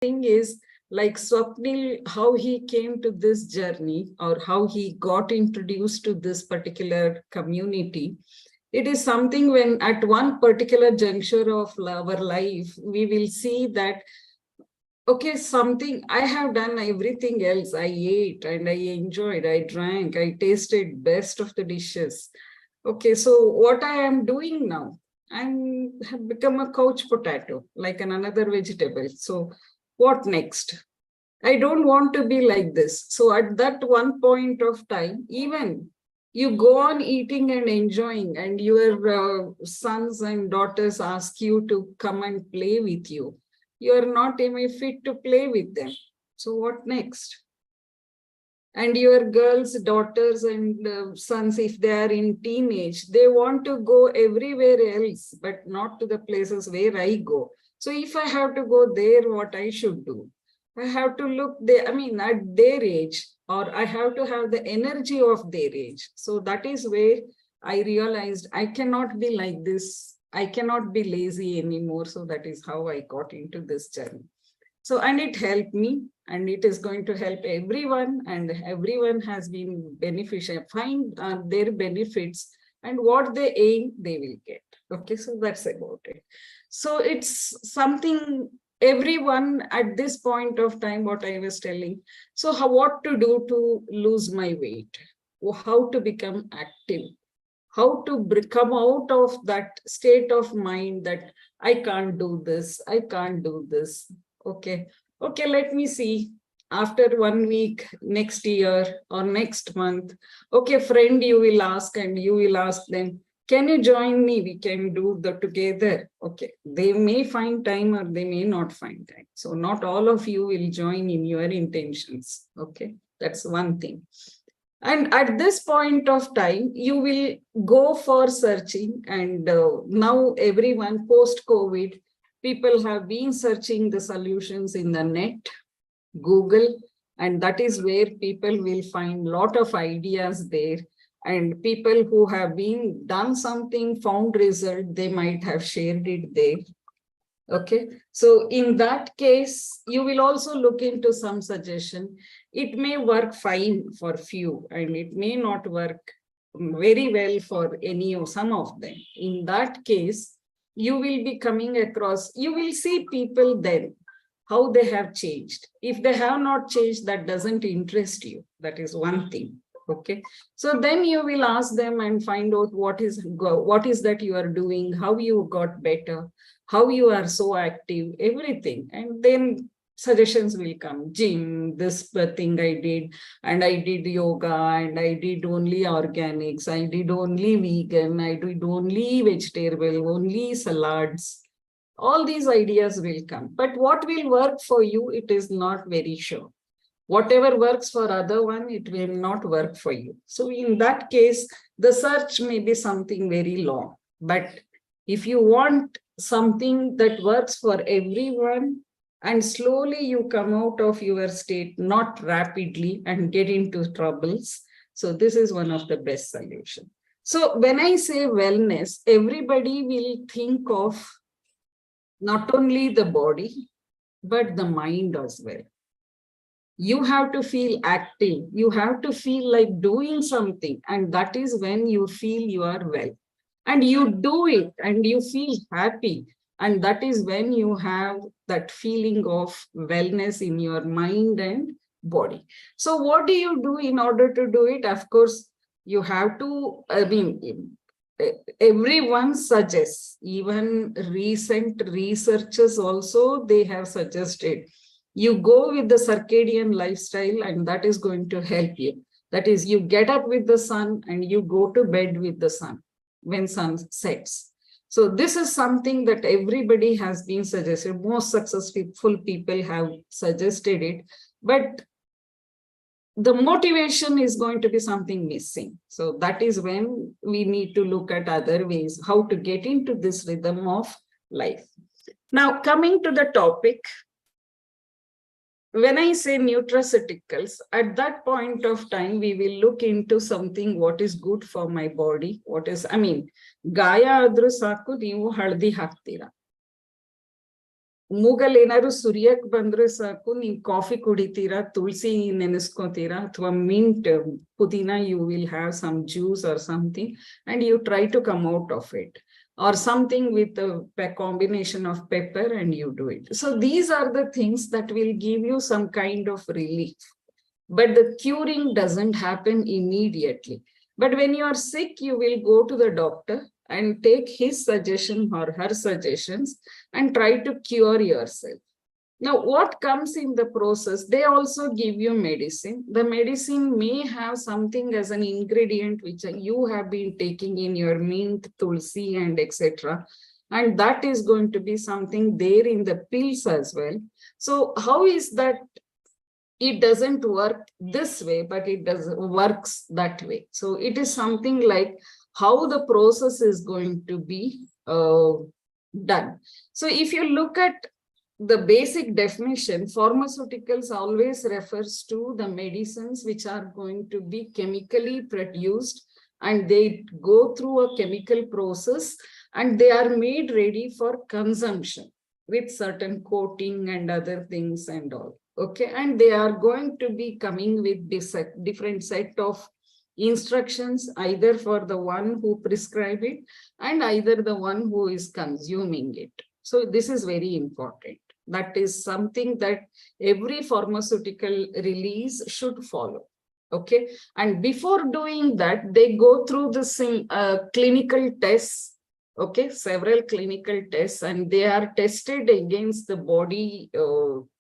thing is like Swapnil, how he came to this journey or how he got introduced to this particular community. It is something when at one particular juncture of our life, we will see that, okay, something I have done everything else. I ate and I enjoyed, I drank, I tasted best of the dishes. Okay, so what I am doing now, I'm have become a couch potato, like another vegetable. So what next? I don't want to be like this. So at that one point of time, even you go on eating and enjoying, and your sons and daughters ask you to come and play with you. You are not even fit to play with them. So what next? And your girls, daughters, and sons, if they are in teenage, they want to go everywhere else, but not to the places where I go. So if I have to go there, what I should do? I have to look there, I mean, at their age, or I have to have the energy of their age. So that is where I realized I cannot be like this. I cannot be lazy anymore. So that is how I got into this journey. So, and it helped me, and it is going to help everyone, and everyone has been beneficial. Find their benefits, and what they aim, they will get. Okay, so that's about it. So it's something everyone at this point of time, what I was telling. So what to do to lose my weight, how to become active, how to come out of that state of mind that I can't do this, I can't do this. Okay, let me see. After 1 week, next year or next month, okay, friend, you will ask, and you will ask them, can you join me? We can do the together. Okay, they may find time or they may not find time. So not all of you will join in your intentions. Okay, that's one thing. And at this point of time, you will go for searching. And now everyone post-COVID, people have been searching the solutions in the net, Google, and that is where people will find a lot of ideas there. And people who have been done something, found result, they might have shared it there. Okay, so in that case, you will also look into some suggestion. It may work fine for few, and it may not work very well for any or some of them. In that case, you will be coming across, you will see people then, how they have changed. If they have not changed, that doesn't interest you. That is one thing. Okay, so then you will ask them and find out what is that you are doing, how you got better, how you are so active, everything. And then suggestions will come. Gym, this thing I did, and I did yoga, and I did only organics, I did only vegan, I did only vegetable, only salads. All these ideas will come. But what will work for you, it is not very sure. Whatever works for other one, it will not work for you. So in that case, the search may be something very long. But if you want something that works for everyone, and slowly you come out of your state, not rapidly, and get into troubles, so this is one of the best solutions. So when I say wellness, everybody will think of not only the body, but the mind as well. You have to feel active. You have to feel like doing something. And that is when you feel you are well. And you do it and you feel happy. And that is when you have that feeling of wellness in your mind and body. So what do you do in order to do it? Of course, you have to, everyone suggests, even recent researchers also, they have suggested, you go with the circadian lifestyle, and that is going to help you. That is, you get up with the sun and you go to bed with the sun when sun sets. So this is something that everybody has been suggested. Most successful people have suggested it, but the motivation is going to be something missing. So that is when we need to look at other ways, how to get into this rhythm of life. Now, coming to the topic, when I say nutraceuticals, at that point of time, we will look into something what is good for my body. What is, Gaya adru saku, neevu haldi haktira. ಮೂಗಲ್ ಏನಾದ್ರು ಸುರಿಯಕ್ ಬಂದ್ರೆ ಸಾಕು, ನೀವು coffee ಕುಡಿತೀರಾ, ತುಳಸಿ ನೆನೆಸ್ಕೋತೀರಾ, ಅಥವಾ mint, ಪುದೀನ, you will have some juice or something and you try to come out of it, or something with a combination of pepper and you do it. So these are the things that will give you some kind of relief. But the curing doesn't happen immediately. But when you are sick, you will go to the doctor and take his suggestion or her suggestions and try to cure yourself. Now, what comes in the process? They also give you medicine. The medicine may have something as an ingredient which you have been taking in your mint, tulsi, and etc. And that is going to be something there in the pills as well. So how is that? It doesn't work this way, but it does works that way. So it is something like how the process is going to be done. So if you look at the basic definition, pharmaceuticals always refers to the medicines which are going to be chemically produced, and they go through a chemical process and they are made ready for consumption with certain coating and other things and all. Okay, and they are going to be coming with this different set of instructions, either for the one who prescribe it and either the one who is consuming it. So this is very important. That is something that every pharmaceutical release should follow. Okay, and before doing that, they go through the same clinical tests. Okay, several clinical tests, and they are tested against the body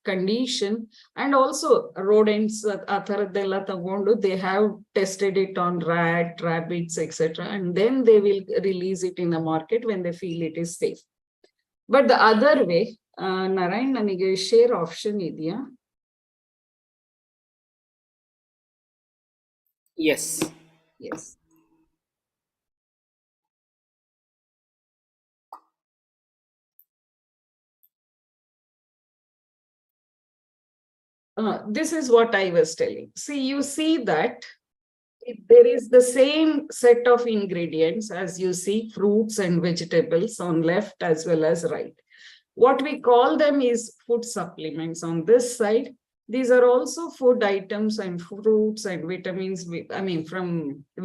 condition, and also rodents, they have tested it on rat, rabbits, etc. And then they will release it in the market when they feel it is safe. But the other way, Narayan, ನನಗೆ share option ಇದೆಯಾ? Yes. Yes. This is what I was telling. See, you see that there is the same set of ingredients as you see fruits and vegetables on left as well as right. What we call them is food supplements on this side. These are also food items and fruits and vitamins, I mean, from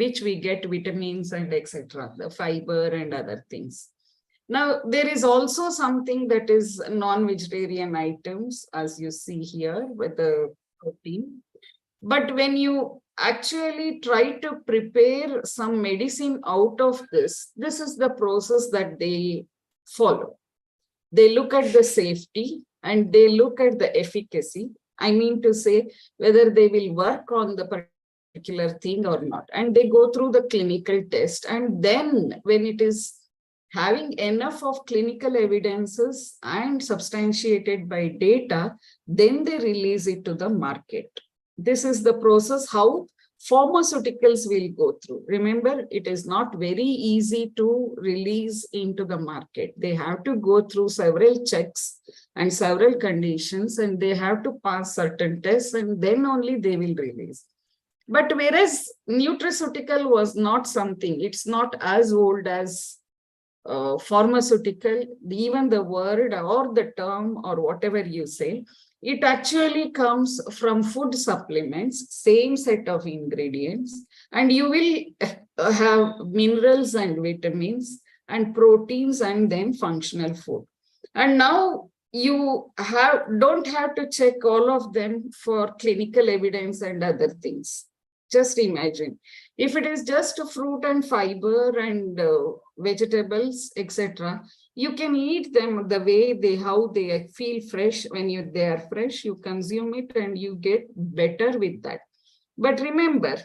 which we get vitamins and etc., the fiber and other things. Now, there is also something that is non-vegetarian items, as you see here with the protein. But when you actually try to prepare some medicine out of this, this is the process that they follow. They look at the safety and they look at the efficacy. I mean to say, whether they will work on the particular thing or not. And they go through the clinical test. And then when it is having enough of clinical evidences and substantiated by data, then they release it to the market. This is the process how pharmaceuticals will go through. Remember, it is not very easy to release into the market. They have to go through several checks and several conditions, and they have to pass certain tests, and then only they will release. But whereas nutraceutical was not something, it's not as old as pharmaceutical, even the word or the term or whatever you say, it actually comes from food supplements, same set of ingredients, and you will have minerals and vitamins and proteins and then functional food. And now you don't have to check all of them for clinical evidence and other things. Just imagine, if it is just fruit and fiber and vegetables, etc., you can eat them the way how they feel fresh. When they are fresh, you consume it and you get better with that. But remember,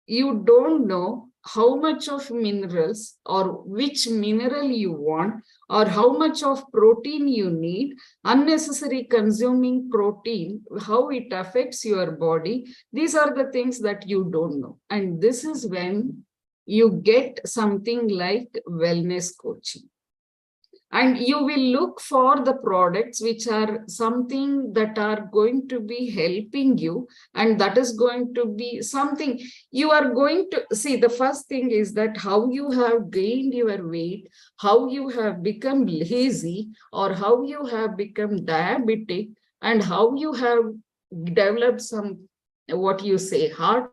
you don't know how much of minerals or which mineral you want, or how much of protein you need. Unnecessary consuming protein, how it affects your body. These are the things that you don't know. And this is when you get something like wellness coaching. And you will look for the products which are something that are going to be helping you, and that is going to be something you are going to see. The first thing is that how you have gained your weight, how you have become lazy, or how you have become diabetic, and how you have developed some, what you say, heart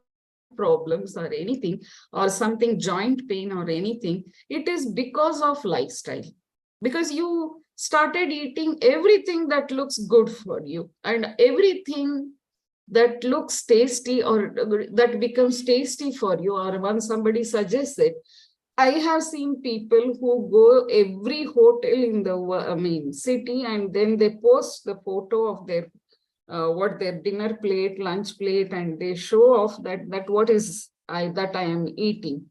problems or anything, or something joint pain or anything. It is because of lifestyle, because you started eating everything that looks good for you, and everything that looks tasty or that becomes tasty for you, or once somebody suggests it. I have seen people who go every hotel in the city, and then they post the photo of their what their dinner plate, lunch plate, and they show off that what is I am eating.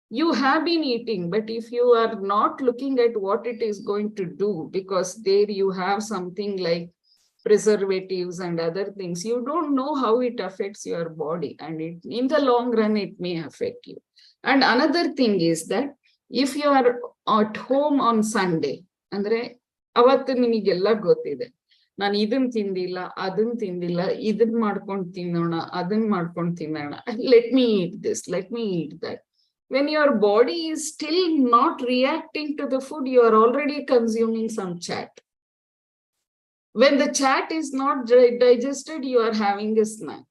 You have been eating, but if you are not looking at what it is going to do, because there you have something like preservatives and other things, you don't know how it affects your body, and in the long run it may affect you. And another thing is that if you are at home on Sunday, andre ಅವತ್ತು ನಿಮಗೆಲ್ಲ ಗೊತ್ತಿದೆ, ನಾನು ಇದನ್ ತಿಂದಿಲ್ಲ, ಅದನ್ ತಿಂದಿಲ್ಲ, ಇದನ್ ಮಾಡ್ಕೊಂಡು ತಿನ್ನೋಣ, ಅದನ್ ಮಾಡ್ಕೊಂಡು ತಿನ್ನೋಣ, let me eat this, let me eat that. When your body is still not reacting to the food, you are already consuming some chat. When the chat is not digested, you are having a snack.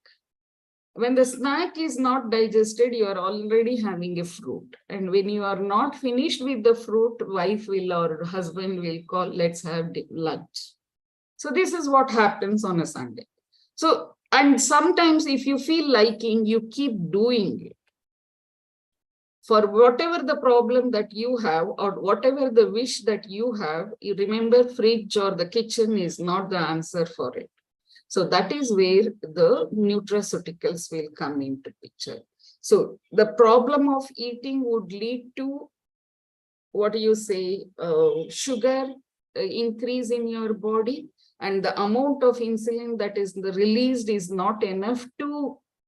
When the snack is not digested, you are already having a fruit. And when you are not finished with the fruit, wife will or husband will call, let's have lunch. So this is what happens on a Sunday. So, and sometimes if you feel liking, you keep doing it. For whatever the problem that you have, or whatever the wish that you have, you remember fridge or the kitchen is not the answer for it. So that is where the nutraceuticals will come into picture. So the problem of eating would lead to, what do you say, sugar increase in your body, and the amount of insulin that is released is not enough to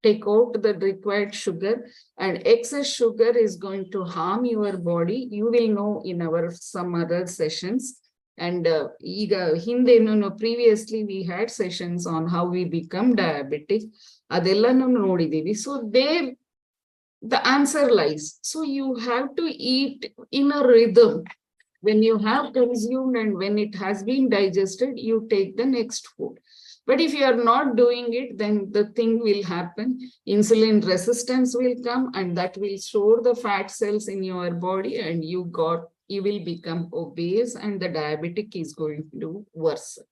take out the required sugar, and excess sugar is going to harm your body. You will know in our some other sessions. And previously we had sessions on how we become diabetic. Adellanu nodidivi. So there the answer lies. So you have to eat in a rhythm. When you have consumed and when it has been digested, you take the next food. But if you are not doing it, then the thing will happen. Insulin resistance will come, and that will store the fat cells in your body, and you will become obese, and the diabetic is going to worsen.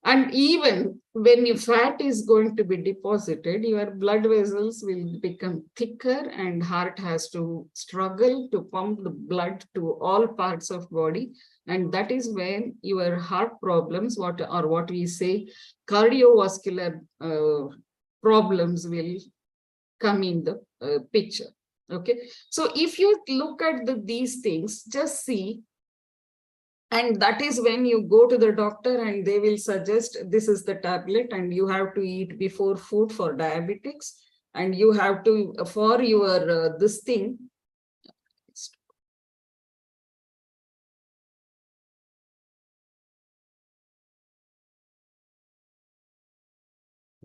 And even when your fat is going to be deposited, your blood vessels will become thicker, and heart has to struggle to pump the blood to all parts of body. And that is when your heart problems, what we say, cardiovascular problems will come in the picture. Okay. So if you look at these things, just see. And that is when you go to the doctor and they will suggest this is the tablet and you have to eat before food for diabetics. And you have to, for your this thing.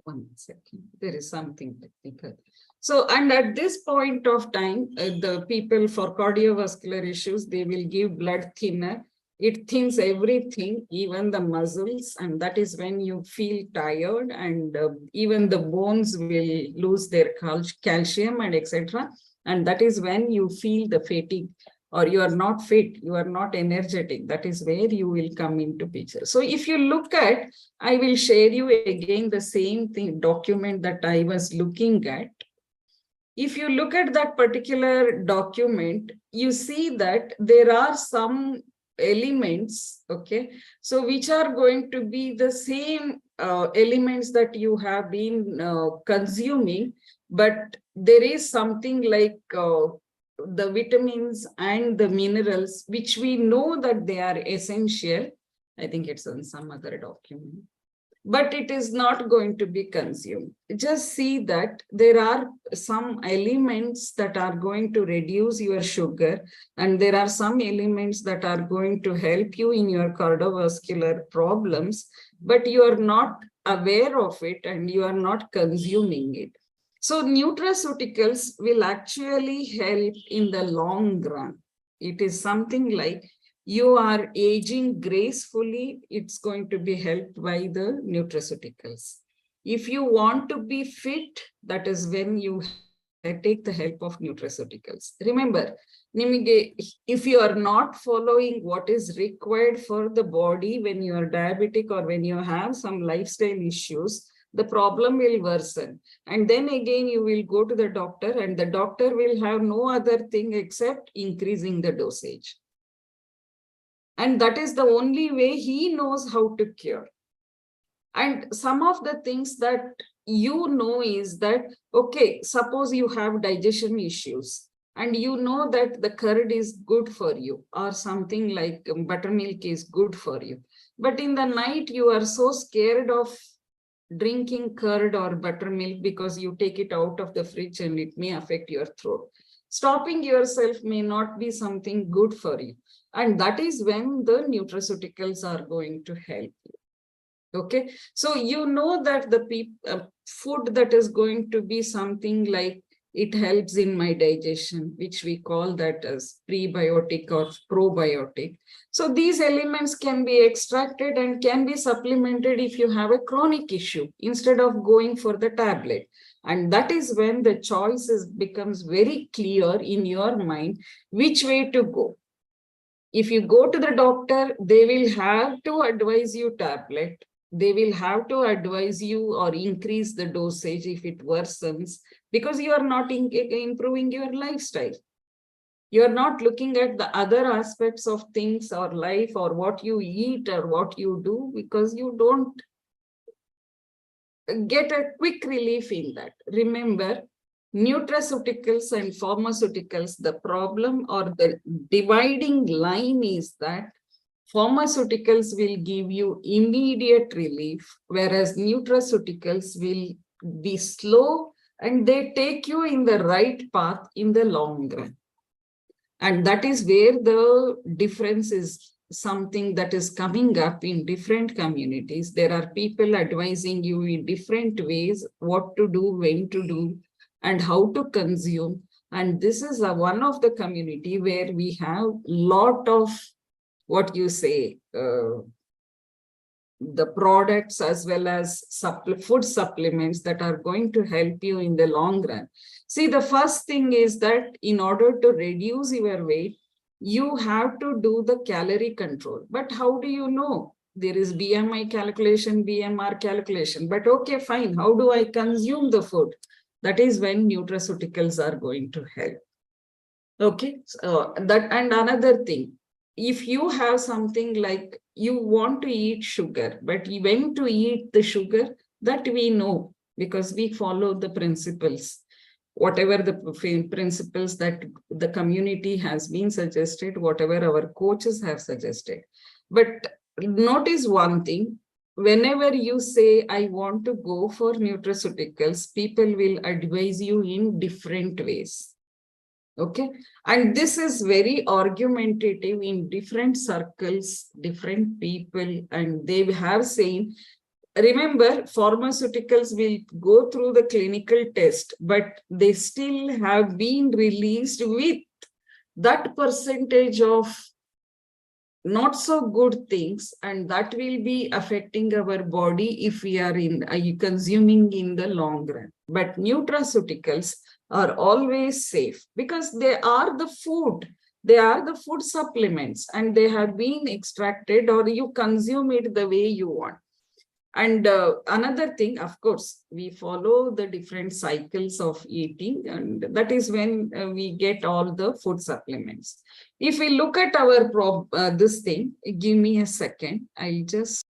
One second, there is something technical. So, and at this point of time, the people for cardiovascular issues, they will give blood thinner. It thins everything, even the muscles, and that is when you feel tired, and even the bones will lose their calcium and etc. And that is when you feel the fatigue, or you are not fit, you are not energetic. That is where you will come into picture. So if you look at, I will share you again the same thing document that I was looking at. If you look at that particular document, you see that there are some elements, okay, so which are going to be the same elements that you have been consuming, but there is something like the vitamins and the minerals which we know that they are essential. I think it's on some other document. but it is not going to be consumed. Just see that there are some elements that are going to reduce your sugar, and there are some elements that are going to help you in your cardiovascular problems, but you are not aware of it and you are not consuming it. So nutraceuticals will actually help in the long run. It is something like you are aging gracefully, it's going to be helped by the nutraceuticals. If you want to be fit, that is when you take the help of nutraceuticals. Remember, if you are not following what is required for the body when you are diabetic or when you have some lifestyle issues, the problem will worsen. And then again, you will go to the doctor, and the doctor will have no other thing except increasing the dosage. And that is the only way he knows how to cure. And some of the things that is that, okay, suppose you have digestion issues and you know that the curd is good for you, or something like buttermilk is good for you. But in the night, you are so scared of drinking curd or buttermilk because you take it out of the fridge and it may affect your throat. Stopping yourself may not be something good for you. And that is when the nutraceuticals are going to help you. Okay, so you know that the food that is going to be something like it helps in my digestion, which we call that as prebiotic or probiotic. So these elements can be extracted and can be supplemented if you have a chronic issue instead of going for the tablet. And that is when the choice becomes very clear in your mind which way to go. If you go to the doctor, they will have to advise you tablet. They will have to advise you or increase the dosage if it worsens, because you are not improving your lifestyle. You are not looking at the other aspects of things or life or what you eat or what you do, because you don't get a quick relief in that. Remember, nutraceuticals and pharmaceuticals, the problem or the dividing line is that pharmaceuticals will give you immediate relief, whereas nutraceuticals will be slow and they take you in the right path in the long run. And that is where the difference is something that is coming up in different communities. There are people advising you in different ways what to do, when to do, and how to consume. And this is one of the community where we have lot of what you say, the products as well as food supplements that are going to help you in the long run. See, the first thing is that in order to reduce your weight, you have to do the calorie control. But how do you know? There is BMI calculation, BMR calculation. But okay, fine. How do I consume the food? That is when nutraceuticals are going to help. Okay, so that, and another thing, if you have something like you want to eat sugar, but when to eat the sugar, that we know because we follow the principles, whatever the principles that the community has been suggested, whatever our coaches have suggested. But notice one thing, whenever you say, I want to go for nutraceuticals, people will advise you in different ways. Okay, and this is very argumentative in different circles, different people, and they have saying, remember, pharmaceuticals will go through the clinical test, but they still have been released with that percentage of not so good things, and that will be affecting our body if we are consuming in the long run. But nutraceuticals are always safe because they are the food. They are the food supplements and they have been extracted, or you consume it the way you want. And another thing, of course, we follow the different cycles of eating, and that is when we get all the food supplements. If we look at our this thing, give me a second. I'll just.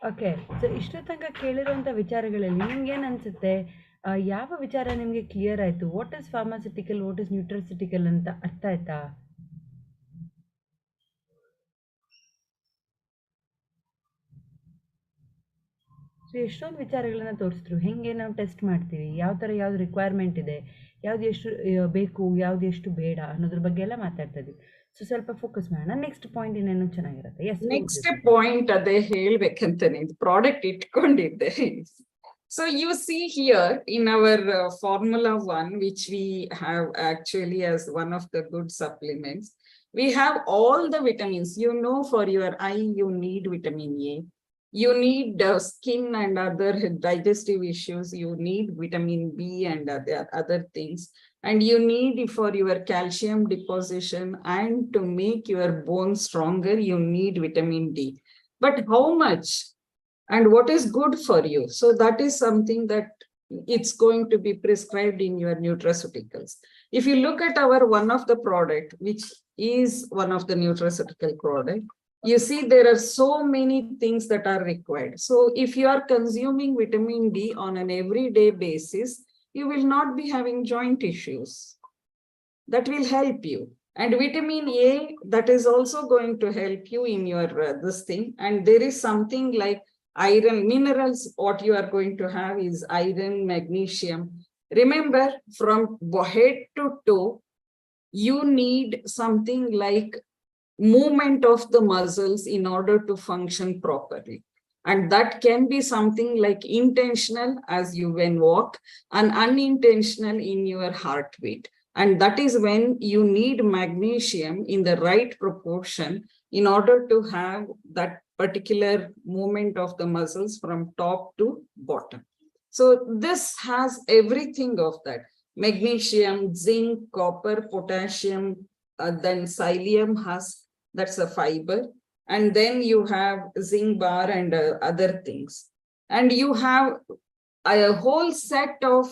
Okay. So ಇಷ್ಟು ತನಕ ಕೇಳಿರುವಂಥ ವಿಚಾರಗಳಲ್ಲಿ ನಿಮ್ಗೇನು ಅನಿಸುತ್ತೆ? ಯಾವ ವಿಚಾರ ನಿಮಗೆ clear ಆಯಿತು? What is pharmaceutical, what is nutraceutical ಅಂತ ಅರ್ಥ ಆಯ್ತಾ? ಸೊ ಎಷ್ಟೊಂದು ವಿಚಾರಗಳನ್ನ ತೋರಿಸಿದ್ರು. ಹೆಂಗೆ ನಾವು ಟೆಸ್ಟ್ ಮಾಡ್ತೀವಿ, ಯಾವ ಥರ ಯಾವ್ದು ರಿಕ್ವೈರ್ಮೆಂಟ್ ಇದೆ, ಯಾವ್ದು ಎಷ್ಟು ಬೇಕು, ಯಾವ್ದು ಎಷ್ಟು ಬೇಡ ಅನ್ನೋದ್ರ ಬಗ್ಗೆ ಎಲ್ಲ ಮಾತಾಡ್ತಾ ಇದ್ವಿ. ಸೊ ಸ್ವಲ್ಪ ಫೋಕಸ್ ಮಾಡೋಣ. ನೆಕ್ಸ್ಟ್ ಪಾಯಿಂಟ್ ಇನ್ನೇನು ಚೆನ್ನಾಗಿರುತ್ತೆ. ಎಸ್, ನೆಕ್ಸ್ಟ್ ಪಾಯಿಂಟ್ ಅದೇ ಹೇಳ್ಬೇಕಂತಾನೆ ಇದು ಪ್ರಾಡಕ್ಟ್ ಇಟ್ಕೊಂಡಿದ್ದೆ. So you see here in our Formula 1, which we have actually as one of the good supplements, we have all the vitamins. You know, for your eye, you need vitamin A. You need skin and other digestive issues. You need vitamin B and other things. And you need for your calcium deposition and to make your bones stronger, you need vitamin D. But how much? And what is good for you? So that is something that it's going to be prescribed in your nutraceuticals. If you look at our one of the product, which is one of the nutraceutical product, you see there are so many things that are required. So if you are consuming vitamin D on an everyday basis, you will not be having joint issues. That will help you. And vitamin A, that is also going to help you in your this thing. And there is something like iron minerals. What you are going to have is iron, magnesium. Remember, from head to toe, you need something like movement of the muscles in order to function properly. And that can be something like intentional as you when walk, and unintentional in your heartbeat. And that is when you need magnesium in the right proportion in order to have that particular movement of the muscles from top to bottom. So this has everything of that: magnesium, zinc, copper, potassium, then psyllium has, that's a fiber. And then you have zinc bar and other things. And you have a whole set of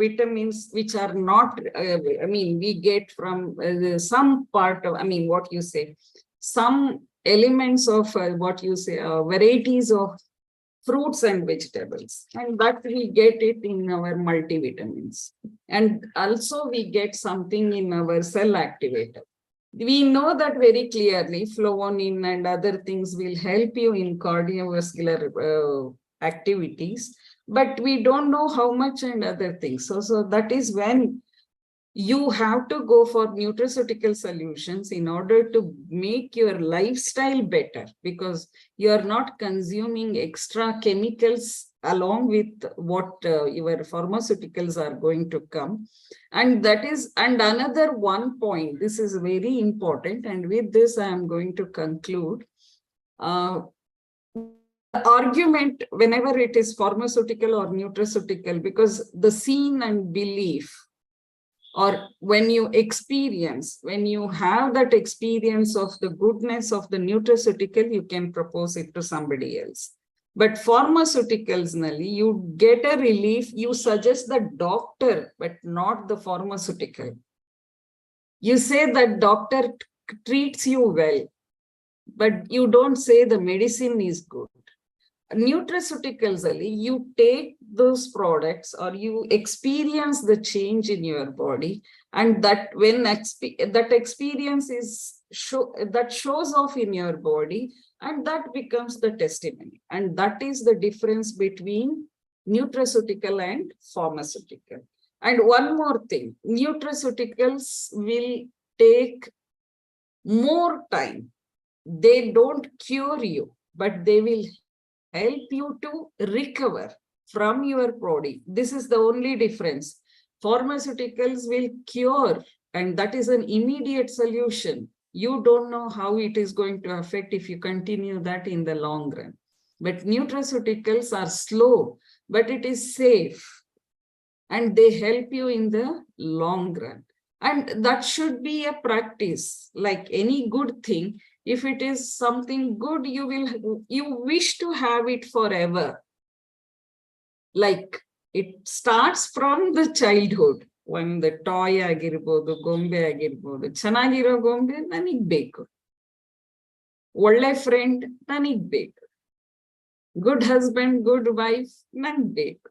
vitamins which are not, I mean, we get from some part of, I mean, what you say, some elements of what you say, varieties of fruits and vegetables. And that we get it in our multivitamins. And also we get something in our cell activator. We know that very clearly, flavonine and other things will help you in cardiovascular activities, but we don't know how much and other things. So that is when you have to go for nutraceutical solutions in order to make your lifestyle better, because you are not consuming extra chemicals along with what your pharmaceuticals are going to come. And that is, and another one point, this is very important, and with this I am going to conclude. Argument whenever it is pharmaceutical or nutraceutical, because the seen and belief, or when you experience, when you have that experience of the goodness of the nutraceutical, you can propose it to somebody else. But pharmaceuticals, you get a relief, you suggest the doctor, but not the pharmaceutical. You say that doctor treats you well, but you don't say the medicine is good. Nutraceuticals, you take those products or you experience the change in your body, and that when that experience is that shows off in your body, and that becomes the testimony. And that is the difference between nutraceutical and pharmaceutical. And one more thing, nutraceuticals will take more time. They don't cure you, but they will help you to recover from your body. This is the only difference. Pharmaceuticals will cure, and that is an immediate solution. You don't know how it is going to affect if you continue that in the long run. But nutraceuticals are slow, but it is safe, and they help you in the long run. And that should be a practice. Like any good thing, if it is something good, you wish to have it forever. Like it starts from the childhood, when the toy agirbodu, gombe agirbodu, chanagiro gombe nanig beku, ಒಳ್ಳೆ friend ನನಗ್ ಬೇಕು, good husband, good wife ನನಗ್ ಬೇಕು.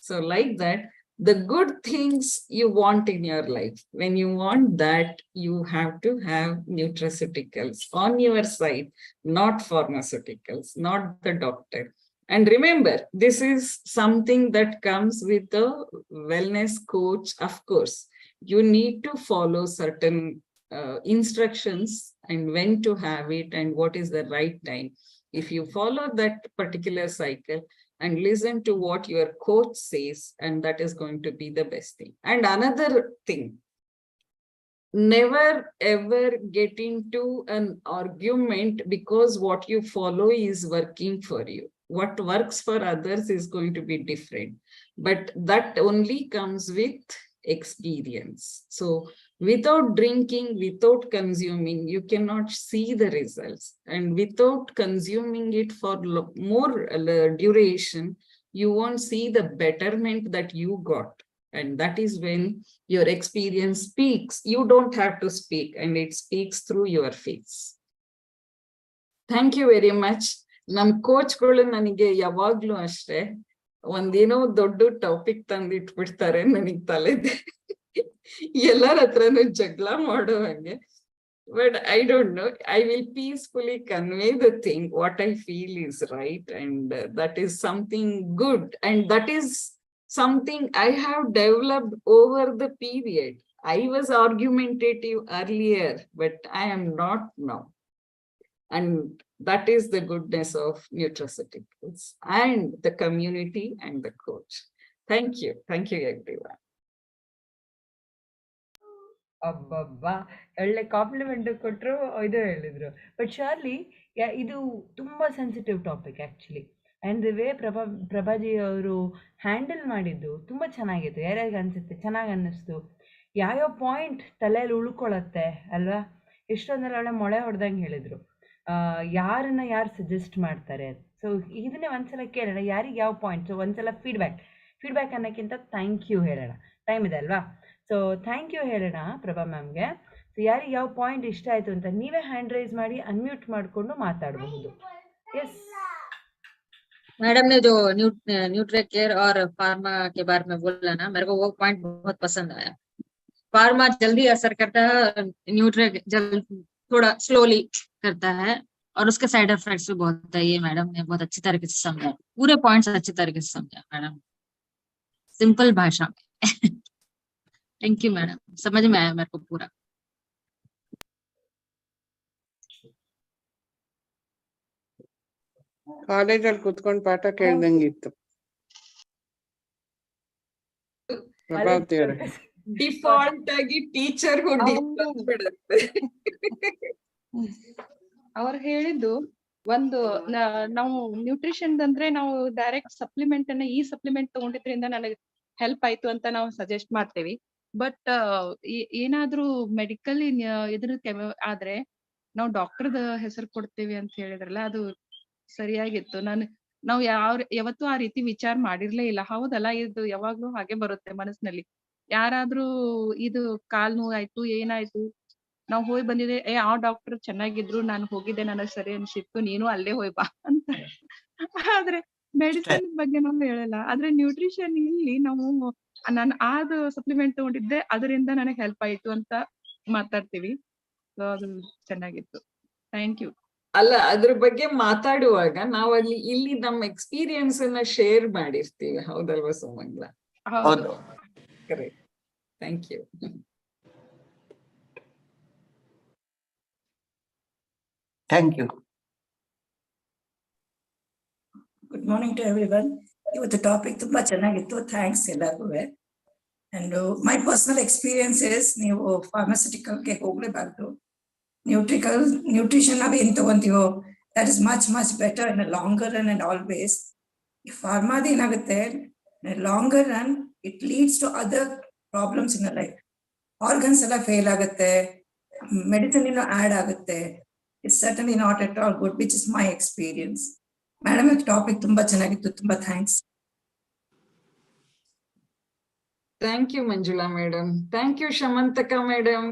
So like that, the good things you want in your life, when you want that, you have to have nutraceuticals on your side, not pharmaceuticals, not the doctor. And remember, this is something that comes with a wellness coach. Of course, you need to follow certain instructions and when to have it and what is the right time. If you follow that particular cycle and listen to what your coach says, and that is going to be the best thing. And another thing, never ever get into an argument because what you follow is working for you. What works for others is going to be different, but that only comes with experience. So without drinking, without consuming, you cannot see the results. And without consuming it for more duration, you won't see the betterment that you got. And that is when your experience speaks. You don't have to speak, and it speaks through your face. Thank you very much. Nಮ್ ಕೋಚ್ಗಳು ನನಗೆ ಯಾವಾಗ್ಲೂ ಅಷ್ಟೇ ಒಂದೇನೋ ದೊಡ್ಡ topic ತಂದಿಟ್ಬಿಡ್ತಾರೆ, ನನಗ್ ತಲೆದೆ ಎಲ್ಲರ ಹತ್ರನೂ ಜಗಳ ಮಾಡೋ ಹಾಗೆ. But I don't know, I will peacefully convey the thing, what I feel is right, and that is something good, and that is something I have developed over the period. I was argumentative earlier, but I am not now. And that is the goodness of nutraceuticals and the community and the coach. Thank you. Thank you, everyone. ಅಬ್ಬಬ್ಬಾ, ಒಳ್ಳೆ compliment ಕೊಟ್ಟರು, ಇದು ಹೇಳಿದ್ರು. But surely, ಇದು ತುಂಬ sensitive topic actually. And the way Prabhaji ಅವರು handle ಮಾಡಿದ್ದು ತುಂಬ ಚೆನ್ನಾಗಿತ್ತು. ಯಾರ್ಯಾರಿಗೆ ಅನಿಸುತ್ತೆ, ಚೆನ್ನಾಗಿ ಅನ್ನಿಸ್ತು. ಯಾವ್ಯಾವ ಪಾಯಿಂಟ್ ತಲೆಯಲ್ಲಿ ಉಳ್ಕೊಳತ್ತೆ ಅಲ್ವಾ? ಎಷ್ಟೊಂದೆಲ್ಲ ಒಳ್ಳೆ ಮೊಳೆ ಹೊಡೆದಂಗೆ ಹೇಳಿದರು. ಯಾರನ್ನ ಯಾರು ಸಜೆಸ್ಟ್ ಮಾಡ್ತಾರೆ. ಸೊ ಇದನ್ನೇ ಒಂದ್ಸಲ ಕೇಳೋಣ, ಯಾರಿಗೆ ಯಾವ ಪಾಯಿಂಟ್. ಸೊ ಒಂದ್ಸಲ ಫೀಡ್ಬ್ಯಾಕ್ ಅನ್ನೋಕ್ಕಿಂತ ಥ್ಯಾಂಕ್ ಯು ಹೇಳೋಣ. ಟೈಮ್ ಇದೆ ಅಲ್ವಾ? ಸೊ ಥ್ಯಾಂಕ್ ಯು ಹೇಳೋಣ ಪ್ರಭಾ ಮ್ಯಾಮ್ಗೆ. ಸೊ ಯಾರಿಗೆ ಯಾವ ಪಾಯಿಂಟ್ ಇಷ್ಟ ಆಯಿತು ಅಂತ ನೀವೇ ಹ್ಯಾಂಡ್ ರೈಸ್ ಮಾಡಿ ಅನ್ಮ್ಯೂಟ್ ಮಾಡಿಕೊಂಡು ಮಾತಾಡಬಹುದು. ಎಸ್ मैडम ने जो न्यूट्री केयर और फार्मा के बारे में बोला ना, मेरे को वो पॉइंट बहुत पसंद आया. फार्मा जल्दी असर करता है, न्यूट्री थोड़ा स्लोली करता है, और उसके साइड इफेक्ट्स भी बहुत है. ये मैडम ने बहुत अच्छी तरीके से समझा, पूरे पॉइंट्स अच्छी तरीके से समझा मैडम, सिंपल भाषा में. थैंक यू मैडम, समझ में आया मेरे को पूरा. ಕಾಲೇಜಲ್ಲಿ ಕುತ್ಕೊಂಡು ಪಾಠ ಕೇಳ್ದಂಗಿತ್ತು ಪ್ರಭಾವತಿ ಅವರೇ. ಡಿಫಾಲ್ಟ್ ಆಗಿ ಟೀಚರ್ ಬಿಡುತ್ತೆ. ಅವ್ರು ಹೇಳಿದ್ದು ಒಂದು, ನಾವು ನ್ಯೂಟ್ರಿಷನ್ ಅಂದ್ರೆ ನಾವು ಡೈರೆಕ್ಟ್ ಸಪ್ಲಿಮೆಂಟ್ ಅನ್ನ, ಈ ಸಪ್ಲಿಮೆಂಟ್ ತಗೊಂಡಿದ್ರಿಂದ ನನಗೆ ಹೆಲ್ಪ್ ಆಯ್ತು ಅಂತ ನಾವು ಸಜೆಸ್ಟ್ ಮಾಡ್ತೇವಿ. ಬಟ್ ಏನಾದ್ರೂ ಮೆಡಿಕಲ್ ಇದ್ರ ಆದ್ರೆ ನಾವು ಡಾಕ್ಟರ್ದ ಹೆಸರು ಕೊಡ್ತೇವಿ ಅಂತ ಹೇಳಿದ್ರಲ್ಲ, ಅದು ಸರಿಯಾಗಿತ್ತು. ನಾವು ಯಾವತ್ತೂ ಆ ರೀತಿ ವಿಚಾರ ಮಾಡಿರ್ಲೇ ಇಲ್ಲ. ಹೌದಲ್ಲ, ಇದು ಯಾವಾಗ್ಲೂ ಹಾಗೆ ಬರುತ್ತೆ ಮನಸ್ಸಿನಲ್ಲಿ. ಯಾರಾದ್ರೂ ಇದು ಕಾಲ್ ನೋವು ಆಯ್ತು, ಏನಾಯ್ತು, ನಾವ್ ಹೋಗಿ ಬಂದಿದೆ, ಆ ಡಾಕ್ಟರ್ ಚೆನ್ನಾಗಿದ್ರು, ನಾನು ಹೋಗಿದ್ದೆ, ನನಗ್ ಸರಿ ಅನ್ಸಿತ್ತು, ನೀನು ಅಲ್ಲೇ ಹೋಯ್ ಬಾ ಅಂತ. ಆದ್ರೆ ಮೆಡಿಸಿನ್ ಬಗ್ಗೆ ನಾವು ಹೇಳಲ್ಲ. ಆದ್ರೆ ನ್ಯೂಟ್ರಿಷನ್ ಇಲ್ಲಿ ನಾವು ನಾನು ಅದು ಸಪ್ಲಿಮೆಂಟ್ ತಗೊಂಡಿದ್ದೆ, ಅದರಿಂದ ನನಗೆ ಹೆಲ್ಪ್ ಆಯ್ತು ಅಂತ ಮಾತಾಡ್ತೀವಿ. ಸೊ ಅದು ಚೆನ್ನಾಗಿತ್ತು. Thank you. ಅಲ್ಲ, ಅದ್ರ ಬಗ್ಗೆ ಮಾತಾಡುವಾಗ ನಾವು ಇಲ್ಲಿ ನಮ್ಮ ಎಕ್ಸ್ಪೀರಿಯನ್ಸ್ ಅನ್ನ ಶೇರ್ ಮಾಡಿರ್ತೀವಿ, ಹೌದಲ್ವಾ ಸುಮಂಗ್ಲ? ಹೌದು. Correct. Thank you. Thank you. Good morning to everyone. ಇವತ್ತು ಟಾಪಿಕ್ ತುಂಬಾ ಚೆನ್ನಾಗಿತ್ತು. ಥ್ಯಾಂಕ್ಸ್ ಎಲ್ಲರಿಗೂ. And my personal experience is, ನೀವು ಫಾರ್ಮಾಸ್ಯೂಟಿಕಲ್ಗೆ ಹೋಗ್ಲೇಬಾರ್ದು. ನ್ಯೂಟ್ರಿಷನ್ ನಾವೇನ್ ತಗೊಂತೀವೋ that is much much better in longer run and always. ಈ ಫಾರ್ಮಾದ ಏನಾಗುತ್ತೆ, longer run it leads to other problems in life. Organs ಎಲ್ಲ ಫೇಲ್ ಆಗುತ್ತೆ, ಮೆಡಿಸಿನ್ ಇನ್ನೂ ಆಡ್ ಆಗುತ್ತೆ. It's certainly not at all good, which is my experience. Madam, ಈ topic ತುಂಬಾ ಚೆನ್ನಾಗಿತ್ತು. ತುಂಬಾ thanks. Thank you Manjula madam. Thank you Shamantaka madam.